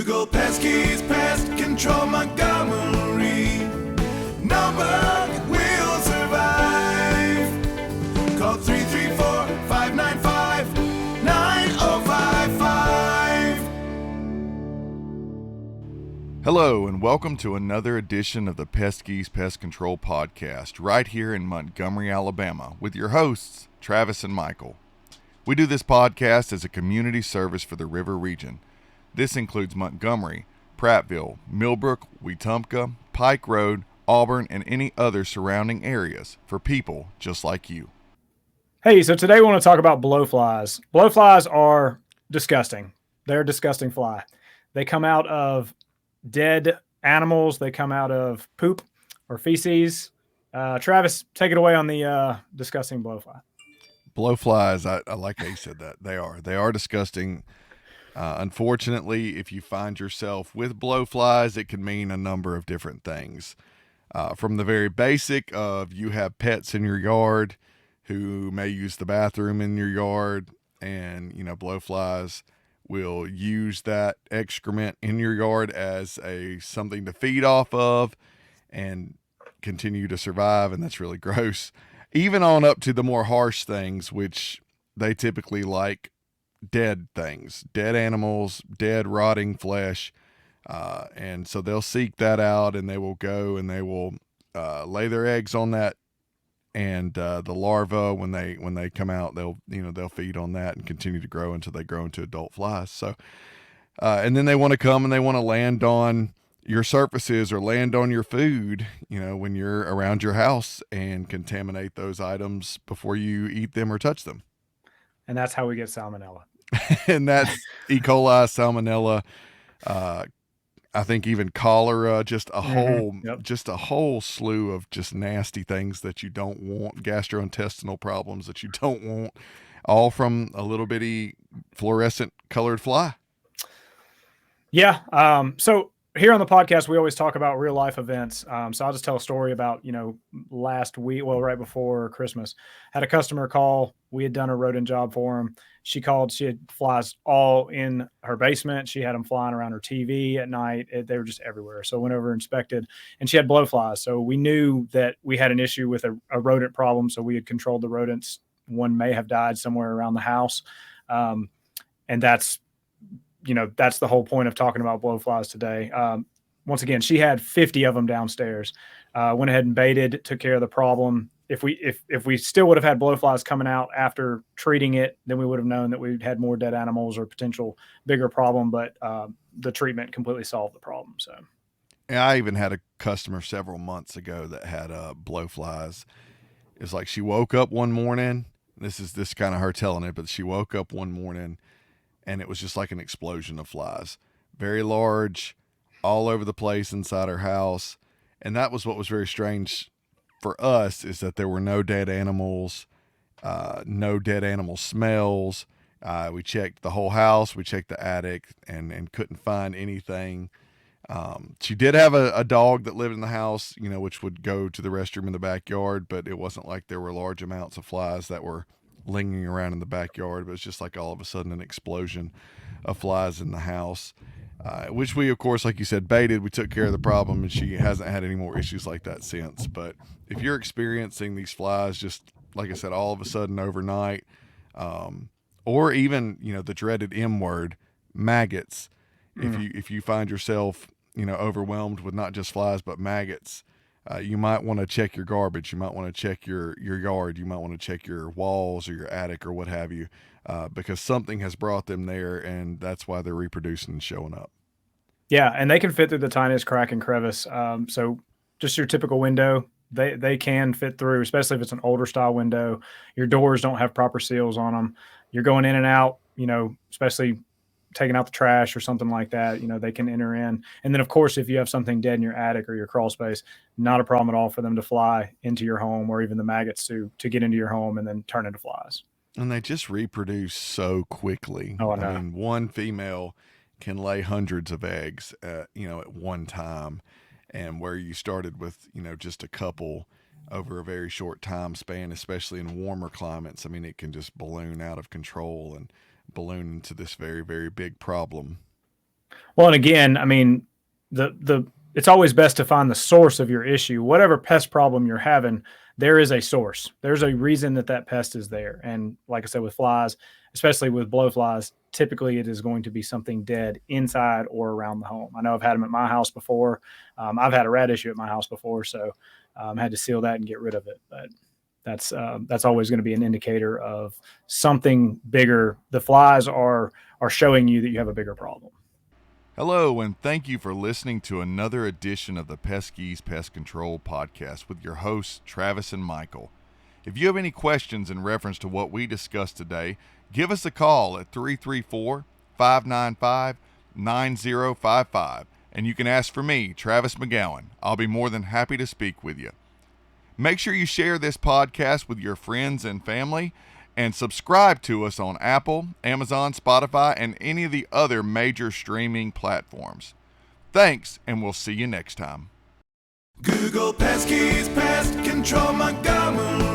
Google Peskies, Pest Control Montgomery. No bug will survive. Call 334-595-9055. Hello and welcome to another edition of the Peskies Pest Control Podcast right here in Montgomery, Alabama with your hosts, Travis and Michael. We do this podcast as a community service for the river region. This includes Montgomery, Prattville, Millbrook, Wetumpka, Pike Road, Auburn, and any other surrounding areas for people just like you. Hey, so today we want to talk about blowflies. Blowflies are disgusting. They're a disgusting fly. They come out of dead animals. They come out of poop or feces. Travis, take it away on the disgusting blowfly. Blowflies, I like how you said that. They are disgusting. Unfortunately, if you find yourself with blowflies, it can mean a number of different things. From the very basic of you have pets in your yard who may use the bathroom in your yard, and blowflies will use that excrement in your yard as something to feed off of and continue to survive, and that's really gross. Even on up to the more harsh things, which they typically like dead things, dead animals, dead rotting flesh. And so they'll seek that out, and they will go and they will lay their eggs on that. And the larva, when they come out, they'll feed on that and continue to grow until they grow into adult flies. So, and then they want to come and they want to land on your surfaces or land on your food, when you're around your house, and contaminate those items before you eat them or touch them. And that's how we get salmonella. And that's E. coli, salmonella, I think even cholera, just a whole slew of just nasty things that you don't want, gastrointestinal problems that you don't want, all from a little bitty fluorescent colored fly. Yeah. So here on the podcast, we always talk about real life events. So I'll just tell a story about, last week, right before Christmas, had a customer call. We had done a rodent job for him. She called, she had flies all in her basement. She had them flying around her TV at night. They were just everywhere. So went over, inspected, and she had blowflies. So we knew that we had an issue with a rodent problem. So we had controlled the rodents. One may have died somewhere around the house. And that's the whole point of talking about blowflies today. Once again, she had 50 of them downstairs. Went ahead and baited, took care of the problem. If we still would have had blowflies coming out after treating it, then we would have known that we'd had more dead animals or potential bigger problem. But the treatment completely solved the problem. So, and I even had a customer several months ago that had blowflies. It's like she woke up one morning. This kind of her telling it, but she woke up one morning, and it was just like an explosion of flies, very large, all over the place inside her house. And that was what was very strange for us, is that there were no dead animals, no dead animal smells. We checked the whole house, we checked the attic, and couldn't find anything. She did have a dog that lived in the house, which would go to the restroom in the backyard, but it wasn't like there were large amounts of flies that were lingering around in the backyard. But it's just like all of a sudden an explosion of flies in the house, which we, of course, like you said, baited. We took care of the problem, and she hasn't had any more issues like that since. But if you're experiencing these flies, just like I said, all of a sudden overnight, or even, the dreaded M word, maggots, if you find yourself, overwhelmed with not just flies, but maggots, you might want to check your garbage. You might want to check your yard. You might want to check your walls or your attic or what have you, because something has brought them there, and that's why they're reproducing and showing up. Yeah, and they can fit through the tiniest crack and crevice. So just your typical window, they can fit through, especially if it's an older style window. Your doors don't have proper seals on them. You're going in and out, especially taking out the trash or something like that, they can enter in. And then, of course, if you have something dead in your attic or your crawl space, not a problem at all for them to fly into your home, or even the maggots to get into your home and then turn into flies. And they just reproduce so quickly. Oh, I know. I mean, one female can lay hundreds of eggs, at one time. And where you started with, just a couple, over a very short time span, especially in warmer climates, I mean, it can just balloon out of control and balloon into this very, very big problem. Well, and again, I mean, it's always best to find the source of your issue. Whatever pest problem you're having, there is a source. There's a reason that pest is there. And like I said, with flies, especially with blowflies, typically it is going to be something dead inside or around the home. I know I've had them at my house before. I've had a rat issue at my house before, so had to seal that and get rid of it. But that's always going to be an indicator of something bigger. The flies are showing you that you have a bigger problem. Hello, and thank you for listening to another edition of the Peskies Pest Control Podcast with your hosts, Travis and Michael. If you have any questions in reference to what we discussed today, give us a call at 334-595-9055, and you can ask for me, Travis McGowin. I'll be more than happy to speak with you. Make sure you share this podcast with your friends and family, and subscribe to us on Apple, Amazon, Spotify, and any of the other major streaming platforms. Thanks, and we'll see you next time. Google Peskies Pest Control Montgomery.